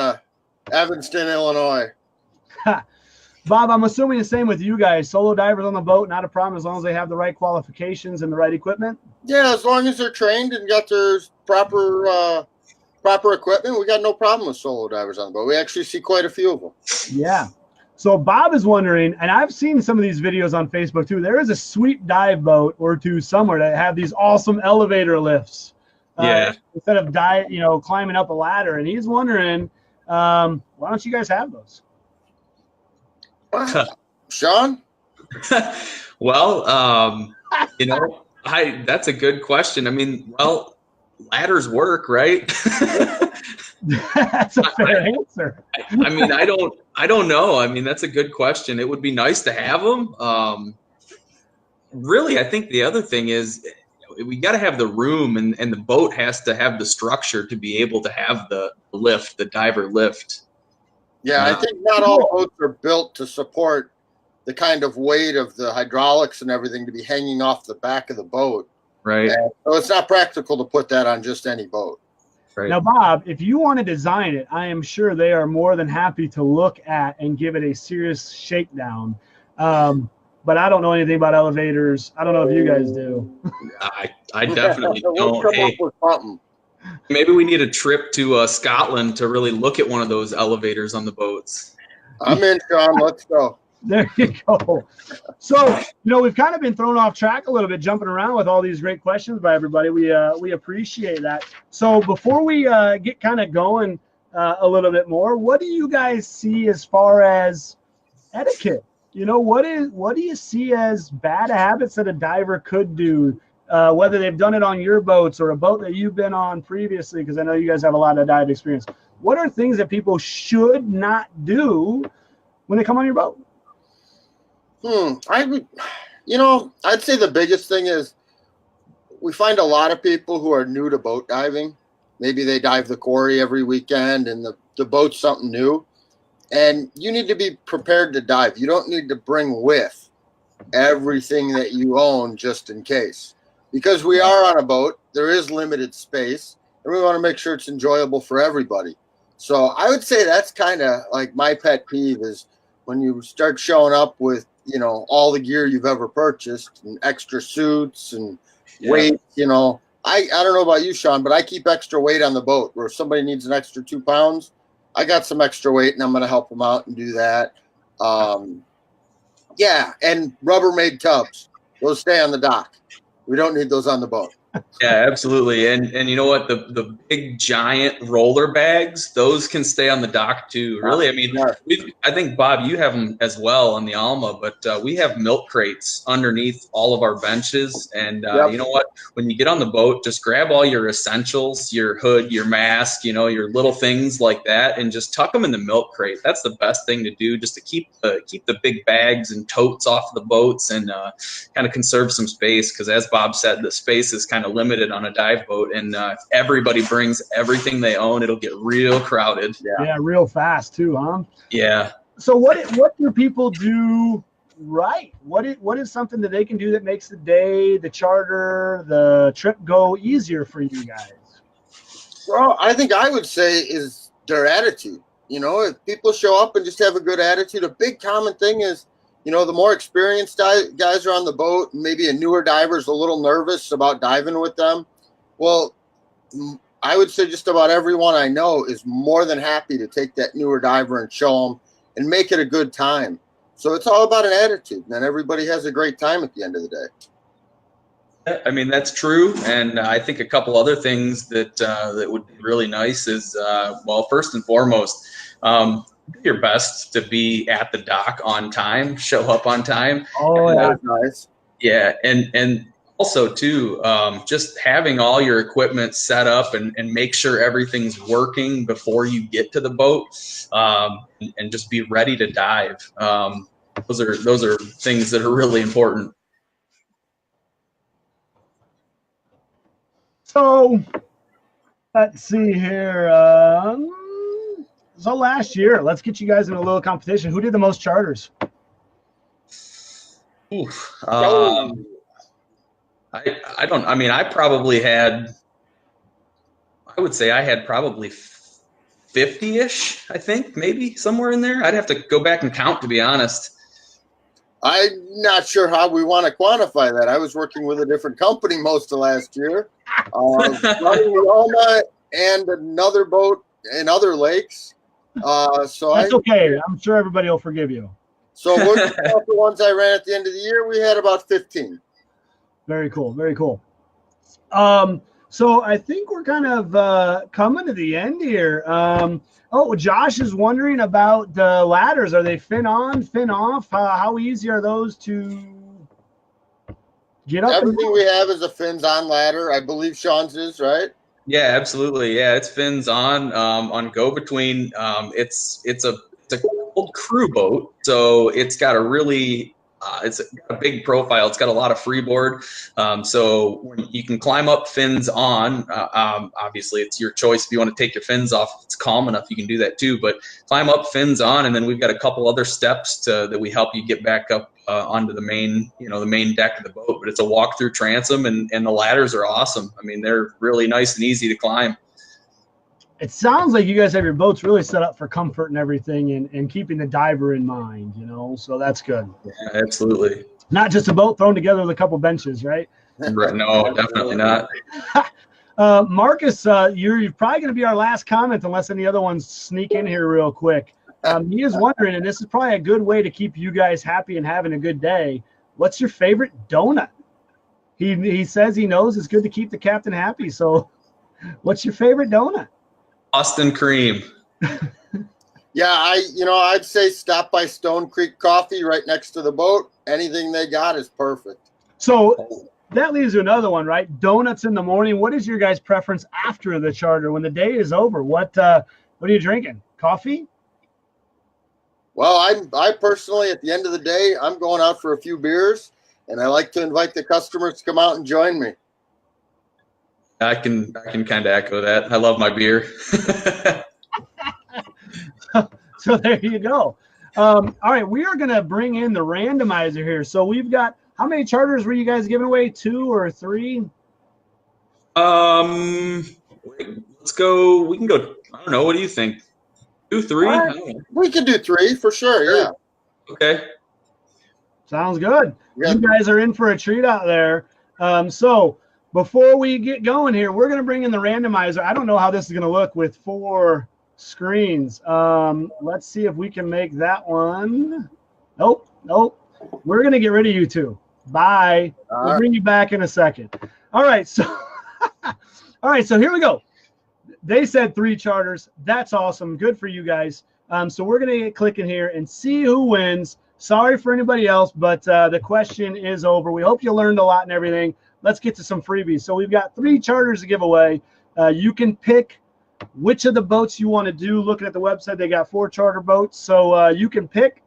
S2: Evanston, Illinois.
S1: Bob, I'm assuming the same with you guys. Solo divers on the boat, not a problem as long as they have the right qualifications and the right equipment.
S2: Yeah, as long as they're trained and got their proper equipment, we got no problem with solo divers on the boat. We actually see quite a few of them.
S1: Yeah. So Bob is wondering, and I've seen some of these videos on Facebook too. There is a sweep dive boat or two somewhere that have these awesome elevator lifts.
S3: Yeah.
S1: Instead of climbing up a ladder, and he's wondering, why don't you guys have those?
S2: Sean?
S3: Well, that's a good question. I mean, well, ladders work, right?
S1: That's a fair answer.
S3: I mean, I don't know. I mean, that's a good question. It would be nice to have them. Really, I think the other thing is we got to have the room, and the boat has to have the structure to be able to have the lift, the diver lift.
S2: Yeah, I think not all boats are built to support the kind of weight of the hydraulics and everything to be hanging off the back of the boat.
S3: Right.
S2: And so it's not practical to put that on just any boat.
S3: Right.
S1: Now, Bob, if you want to design it, I am sure they are more than happy to look at and give it a serious shakedown. But I don't know anything about elevators. I don't know if you guys do.
S3: I definitely
S2: We'll
S3: don't.
S2: come
S3: Hey,
S2: up with something.
S3: maybe we need a trip to Scotland to really look at one of those elevators on the boats.
S2: I'm in, Sean. Let's go.
S1: There you go. So, we've kind of been thrown off track a little bit, jumping around with all these great questions by everybody. We appreciate that. So before we get kind of going a little bit more, what do you guys see as far as etiquette? What do you see as bad habits that a diver could do, whether they've done it on your boats or a boat that you've been on previously? Because I know you guys have a lot of dive experience. What are things that people should not do when they come on your boat?
S2: I'd say the biggest thing is we find a lot of people who are new to boat diving. Maybe they dive the quarry every weekend and the boat's something new. And you need to be prepared to dive. You don't need to bring with everything that you own just in case. Because we are on a boat, there is limited space, and we want to make sure it's enjoyable for everybody. So I would say that's kind of like my pet peeve is when you start showing up with, all the gear you've ever purchased and extra suits and weight, I don't know about you, Sean, but I keep extra weight on the boat where if somebody needs an extra 2 pounds, I got some extra weight and I'm going to help them out and do that. And Rubbermaid tubs, those stay on the dock. We don't need those on the boat.
S3: Yeah, absolutely. And you know what? The big giant roller bags, those can stay on the dock too. Really, I mean, I think, Bob, you have them as well on the Alma, but we have milk crates underneath all of our benches. And you know what? When you get on the boat, just grab all your essentials, your hood, your mask, your little things like that, and just tuck them in the milk crate. That's the best thing to do, just to keep the big bags and totes off the boats and kind of conserve some space. Because as Bob said, the space is kind of limited on a dive boat, and if everybody brings everything they own, it'll get real crowded.
S1: Yeah, real fast too, huh?
S3: Yeah.
S1: So what do people do right? What is something that they can do that makes the day, the charter, the trip go easier for you guys?
S2: Well, I think I would say is their attitude. If people show up and just have a good attitude, a big common thing is, the more experienced guys are on the boat, maybe a newer diver's a little nervous about diving with them. Well, I would say just about everyone I know is more than happy to take that newer diver and show them and make it a good time. So it's all about an attitude, and then everybody has a great time at the end of the day.
S3: I mean, that's true. And I think a couple other things that would be really nice is, first and foremost, do your best to be at the dock on time, show up on time.
S2: Oh, that's nice.
S3: Yeah. And also too, just having all your equipment set up and make sure everything's working before you get to the boat, and just be ready to dive. Those are things that are really important.
S1: So let's see here. So last year, let's get you guys in a little competition. Who did the most charters?
S3: Oof. I mean, I probably had, I would say I had probably 50-ish, I think, maybe somewhere in there. I'd have to go back and count, to be honest.
S2: I'm not sure how we want to quantify that. I was working with a different company most of last year, running the Alma and another boat in other lakes. So
S1: that's okay. I'm sure everybody will forgive you.
S2: So the ones I ran at the end of the year, we had about 15.
S1: Very cool. Very cool. So I think we're kind of coming to the end here. Oh, Josh is wondering about the ladders. Are they fin on, fin off? How easy are those to get up?
S2: Everything we have is a fins on ladder. I believe Sean's is, right?
S3: Yeah, absolutely. Yeah, it's fins on go between. It's a old crew boat, so it's got a really it's a big profile. It's got a lot of freeboard, so when you can climb up fins on. Obviously, it's your choice if you want to take your fins off. If it's calm enough, you can do that too. But climb up fins on, and then we've got a couple other steps that we help you get back up onto the main, the main deck of the boat. But it's a walk-through transom, and the ladders are awesome. I mean, they're really nice and easy to climb.
S1: It sounds like you guys have your boats really set up for comfort and everything, and keeping the diver in mind, so that's good.
S3: Yeah, absolutely.
S1: Not just a boat thrown together with a couple benches, right?
S3: Right. No, definitely not.
S1: Marcus, you're probably going to be our last comment unless any other ones sneak in here real quick. He is wondering, and this is probably a good way to keep you guys happy and having a good day, what's your favorite donut? He says he knows it's good to keep the captain happy, so what's your favorite donut?
S3: Austin cream.
S2: Yeah, I'd say stop by Stone Creek Coffee right next to the boat. Anything they got is perfect.
S1: So that leaves you another one, right? Donuts in the morning. What is your guys' preference after the charter when the day is over? What are you drinking? Coffee?
S2: Well, I personally, at the end of the day, I'm going out for a few beers, and I like to invite the customers to come out and join me.
S3: I can kind of echo that. I love my beer.
S1: So there you go. All right, we are going to bring in the randomizer here. So we've got, how many charters were you guys giving away? 2 or 3?
S3: Let's go. We can go. I don't know. What do you think? 2, 3?
S2: We can do 3 for sure. Yeah.
S3: Okay.
S1: Sounds good.
S2: Yeah.
S1: You guys are in for a treat out there. So before we get going here, we're going to bring in the randomizer. I don't know how this is going to look with 4 screens. Let's see if we can make that one. Nope. We're going to get rid of you 2. Bye. We'll bring you back in a second. All right. So, so here we go. They said 3 charters. That's awesome. Good for you guys. So we're going to get clicking here and see who wins. Sorry for anybody else, but the question is over. We hope you learned a lot and everything. Let's get to some freebies. So we've got 3 charters to give away. You can pick which of the boats you want to do. Looking at the website, they got 4 charter boats. So you can pick.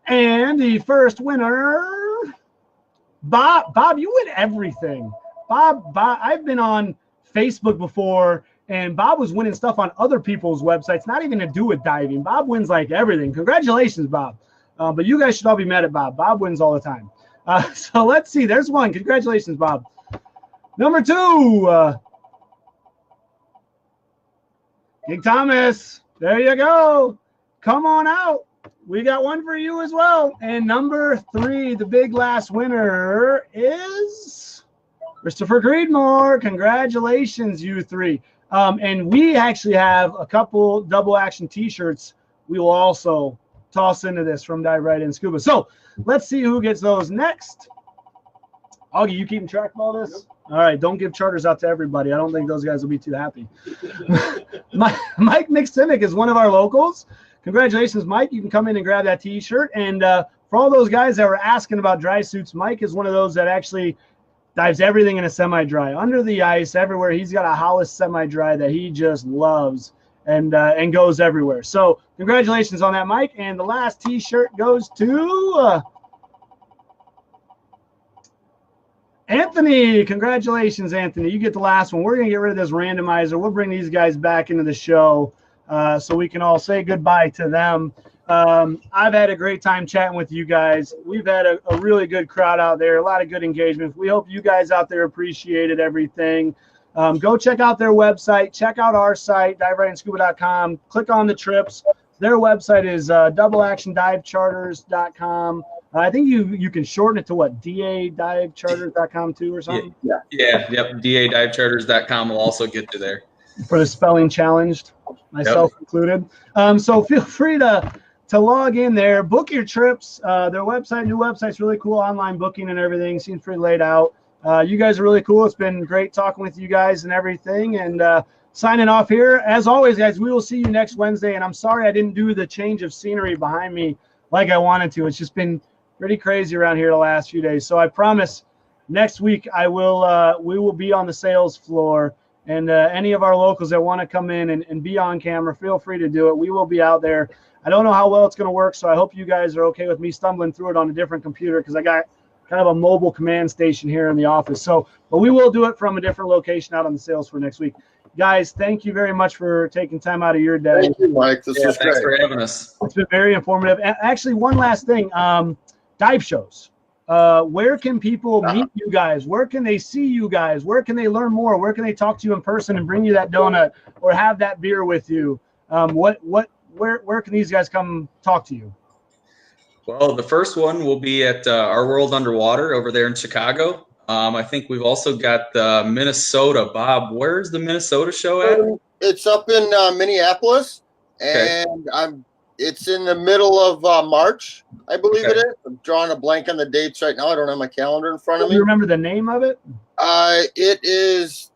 S1: And the first winner, Bob. Bob, you win everything. Bob, I've been on Facebook before, and Bob was winning stuff on other people's websites, not even to do with diving. Bob wins like everything. Congratulations, Bob. But you guys should all be mad at Bob. Bob wins all the time. So let's see. There's one. Congratulations, Bob. Number 2, Gig Thomas. There you go. Come on out. We got one for you as well. And number 3, the big last winner is Christopher Creedmoor. Congratulations, you 3. And we actually have a couple double action t-shirts we will also toss into this from Dive Right In Scuba. So let's see who gets those next. Augie, you keeping track of all this? Yep. All right, don't give charters out to everybody. I don't think those guys will be too happy. Mike McSimic is one of our locals. Congratulations, Mike. You can come in and grab that t-shirt. And for all those guys that were asking about dry suits, Mike is one of those that actually dives everything in a semi-dry, under the ice, everywhere. He's got a Hollis semi-dry that he just loves and goes everywhere. So congratulations on that, Mike. And the last T-shirt goes to Anthony. Congratulations, Anthony. You get the last one. We're going to get rid of this randomizer. We'll bring these guys back into the show so we can all say goodbye to them. I've had a great time chatting with you guys. We've had a really good crowd out there, a lot of good engagement. We hope you guys out there appreciated everything. Go check out their website. Check out our site, diverandscuba.com. Click on the trips. Their website is doubleactiondivecharters.com. I think you can shorten it to what, DADivecharters.com too or something?
S3: Yep, DADivecharters.com will also get you there.
S1: For the spelling challenged, myself included. So feel free to log in there, book your trips. Their website, new website's really cool, online booking and everything. Seems pretty laid out. You guys are really cool. It's been great talking with you guys and everything. And signing off here. As always, guys, we will see you next Wednesday. And I'm sorry I didn't do the change of scenery behind me like I wanted to. It's just been pretty crazy around here the last few days. So I promise next week we will be on the sales floor. And any of our locals that want to come in and be on camera, feel free to do it. We will be out there. I don't know how well it's going to work, so I hope you guys are okay with me stumbling through it on a different computer because I got kind of a mobile command station here in the office. So, but we will do it from a different location out on the sales floor next week. Guys, thank you very much for taking time out of your day.
S2: Thank you, Mike. This was
S3: Thanks
S2: great.
S3: for having us.
S1: It's been very informative. Actually, one last thing, dive shows. Where can people meet you guys? Where can they see you guys? Where can they learn more? Where can they talk to you in person and bring you that donut or have that beer with you? Where can these guys come talk to you?
S3: Well, the first one will be at Our World Underwater over there in Chicago. I think we've also got Minnesota. Bob, where's the Minnesota show at?
S2: It's up in Minneapolis, and it's in the middle of March, I believe it is. I'm drawing a blank on the dates right now. I don't have my calendar in front of me.
S1: Do you remember the name of it?
S2: It is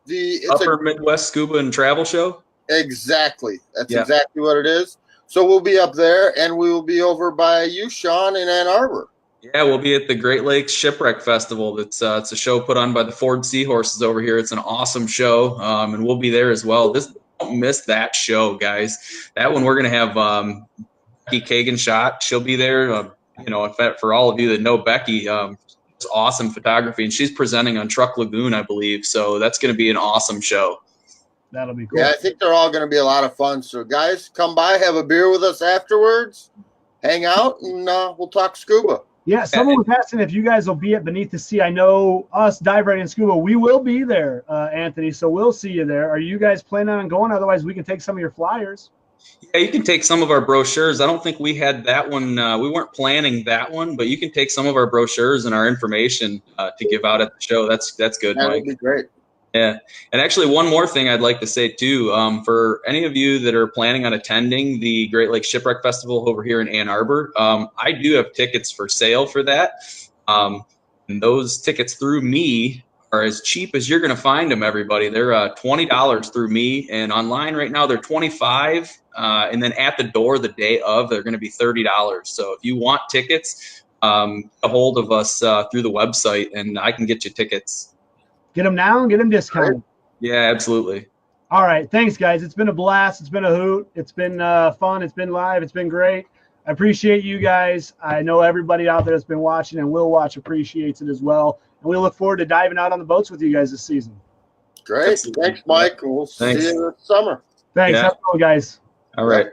S3: Upper Midwest Scuba and Travel Show.
S2: Exactly. That's exactly what it is. So we'll be up there, and we will be over by you, Sean, in Ann Arbor.
S3: Yeah, we'll be at the Great Lakes Shipwreck Festival. It's a show put on by the Ford Seahorses over here. It's an awesome show, and we'll be there as well. Don't miss that show, guys. That one we're going to have Becky Kagan-Schott. She'll be there. In fact, for all of you that know Becky, it's awesome photography, and she's presenting on Truck Lagoon, I believe. So that's going to be an awesome show.
S1: That'll be cool.
S2: Yeah, I think they're all going to be a lot of fun. So, guys, come by, have a beer with us afterwards, hang out, and we'll talk scuba.
S1: Yeah, someone was asking if you guys will be at Beneath the Sea. I know us, Dive Right and Scuba, we will be there, Anthony, so we'll see you there. Are you guys planning on going? Otherwise, we can take some of your flyers.
S3: Yeah, you can take some of our brochures. I don't think we had that one. We weren't planning that one, but you can take some of our brochures and our information to give out at the show. That's good,
S2: That
S3: Mike.
S2: would be great.
S3: Yeah. And actually, one more thing I'd like to say, too, for any of you that are planning on attending the Great Lakes Shipwreck Festival over here in Ann Arbor, I do have tickets for sale for that. And those tickets through me are as cheap as you're going to find them, everybody. They're $20 through me. And online right now, they're $25. And then at the door the day of, they're going to be $30. So if you want tickets, get a hold of us through the website, and I can get you tickets.
S1: Get them now and get them discounted.
S3: Yeah, absolutely.
S1: All right. Thanks, guys. It's been a blast. It's been a hoot. It's been fun. It's been live. It's been great. I appreciate you guys. I know everybody out there that's been watching and will watch appreciates it as well. And we look forward to diving out on the boats with you guys this season.
S2: Great. Thanks, Mike. We'll see you this summer.
S1: Thanks.
S3: Yeah.
S1: Have a good one, guys.
S3: All right.